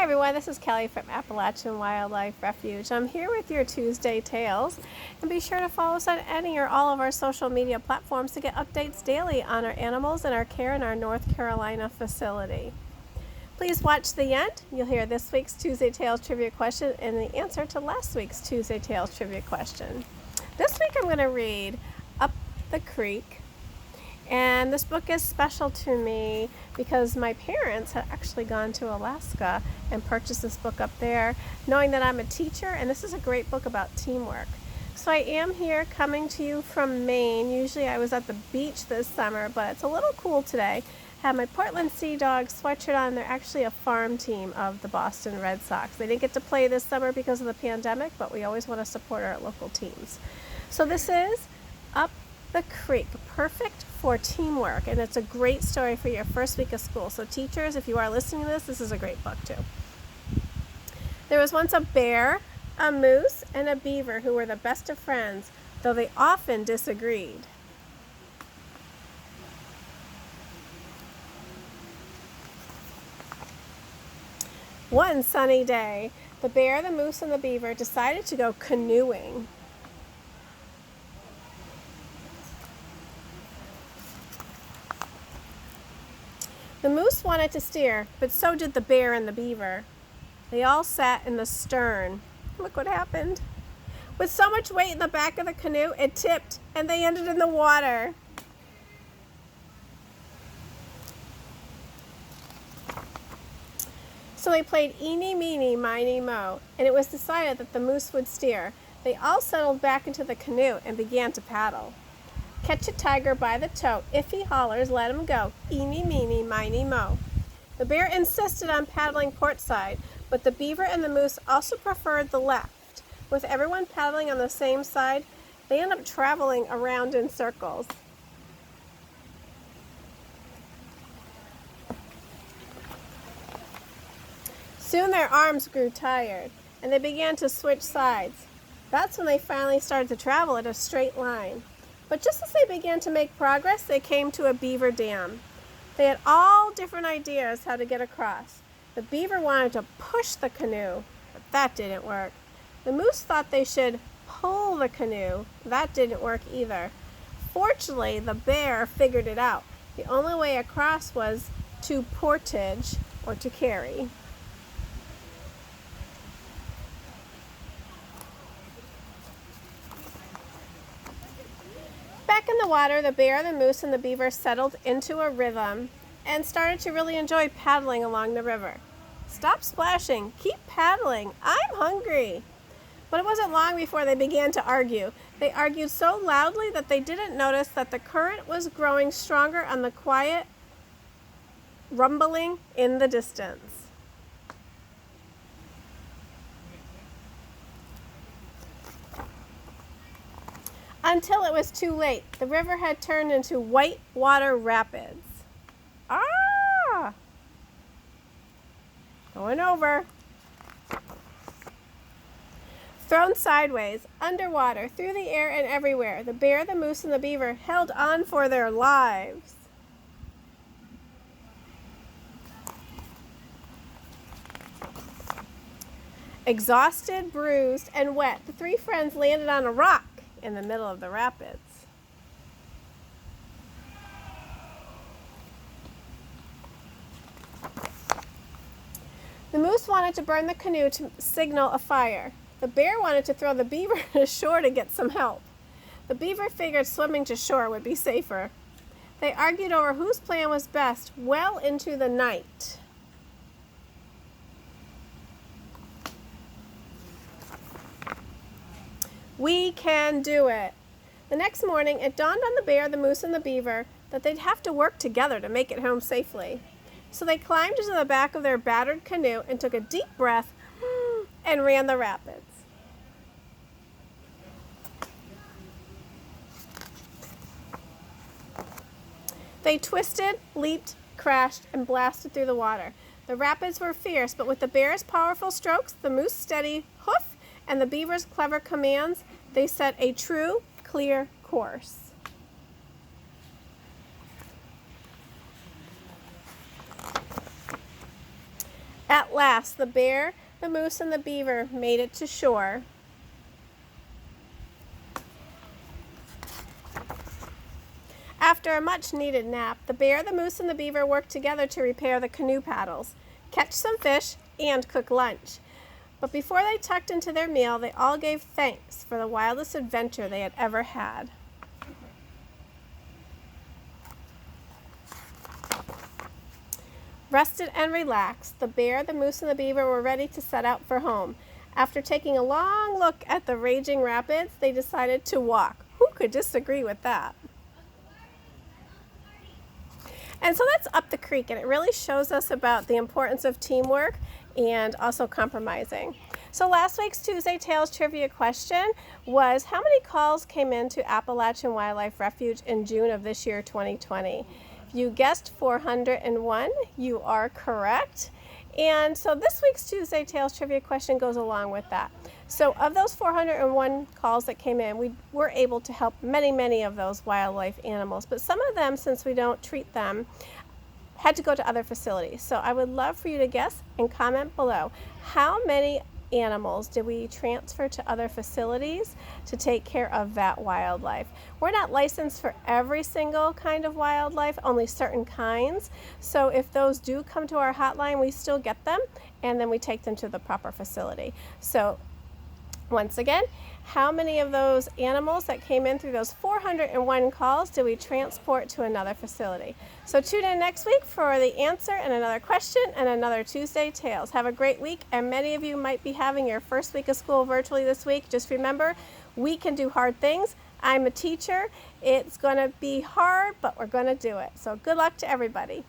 everyone, this is Kelly from Appalachian Wildlife Refuge. I'm here with your Tuesday Tales, and be sure to follow us on any or all of our social media platforms to get updates daily on our animals and our care in our North Carolina facility. Please watch the end. You'll hear this week's Tuesday Tales trivia question and the answer to last week's Tuesday Tales trivia question. This week I'm going to read Up the Creek. And this book is special to me because my parents had actually gone to Alaska and purchased this book up there, knowing that I'm a teacher, and this is a great book about teamwork. So I am here coming to you from Maine. Usually I was at the beach this summer, but it's a little cool today. I have my Portland Sea Dogs sweatshirt on. They're actually a farm team of the Boston Red Sox. They didn't get to play this summer because of the pandemic, but we always want to support our local teams. So this is Up the Creek, perfect for teamwork, and it's a great story for your first week of school. So teachers, if you are listening to this is a great book too. There was once a bear, a moose, and a beaver who were the best of friends, though they often disagreed. One sunny day, the bear, the moose, and the beaver decided to go canoeing. The moose wanted to steer, but so did the bear and the beaver. They all sat in the stern. Look what happened. With so much weight in the back of the canoe, it tipped, and they ended in the water. So they played eeny, meeny, miny, moe, and it was decided that the moose would steer. They all settled back into the canoe and began to paddle. Catch a tiger by the toe. If he hollers, let him go. Eeny, meeny, miny, moe. The bear insisted on paddling port side, but the beaver and the moose also preferred the left. With everyone paddling on the same side, they end up traveling around in circles. Soon their arms grew tired, and they began to switch sides. That's when they finally started to travel in a straight line. But just as they began to make progress, they came to a beaver dam. They had all different ideas how to get across. The beaver wanted to push the canoe, but that didn't work. The moose thought they should pull the canoe. That didn't work either. Fortunately, the bear figured it out. The only way across was to portage, or to carry. Back in the water, the bear, the moose, and the beaver settled into a rhythm and started to really enjoy paddling along the river. Stop splashing. Keep paddling. I'm hungry. But it wasn't long before they began to argue. They argued so loudly that they didn't notice that the current was growing stronger on the quiet rumbling in the distance. Until it was too late. The river had turned into white water rapids. Ah! Going over. Thrown sideways, underwater, through the air and everywhere, the bear, the moose, and the beaver held on for their lives. Exhausted, bruised, and wet, the three friends landed on a rock in the middle of the rapids. The moose wanted to burn the canoe to signal a fire. The bear wanted to throw the beaver ashore to get some help. The beaver figured swimming to shore would be safer. They argued over whose plan was best well into the night. We can do it. The next morning, it dawned on the bear, the moose, and the beaver that they'd have to work together to make it home safely. So they climbed into the back of their battered canoe and took a deep breath and ran the rapids. They twisted, leaped, crashed, and blasted through the water. The rapids were fierce, but with the bear's powerful strokes, the moose's steady hoof, and the beaver's clever commands, they set a true, clear course. At last, the bear, the moose, and the beaver made it to shore. After a much-needed nap, the bear, the moose, and the beaver worked together to repair the canoe paddles, catch some fish, and cook lunch. But before they tucked into their meal, they all gave thanks for the wildest adventure they had ever had. Rested and relaxed, the bear, the moose, and the beaver were ready to set out for home. After taking a long look at the raging rapids, they decided to walk. Who could disagree with that? And so that's up the creek, and it really shows us about the importance of teamwork and also compromising. So last week's Tuesday Tales trivia question was, how many calls came into Appalachian Wildlife Refuge in June of this year, 2020? If you guessed 401, you are correct. And so this week's Tuesday Tales trivia question goes along with that. So of those 401 calls that came in, we were able to help many of those wildlife animals. But some of them, since we don't treat them, had to go to other facilities. So I would love for you to guess and comment below. How many animals did we transfer to other facilities to take care of that wildlife? We're not licensed for every single kind of wildlife, only certain kinds. So if those do come to our hotline, we still get them, and then we take them to the proper facility. So once again, how many of those animals that came in through those 401 calls did we transport to another facility? So tune in next week for the answer and another question and another Tuesday Tales. Have a great week, and many of you might be having your first week of school virtually this week. Just remember, we can do hard things. I'm a teacher. It's going to be hard, but we're going to do it. So good luck to everybody.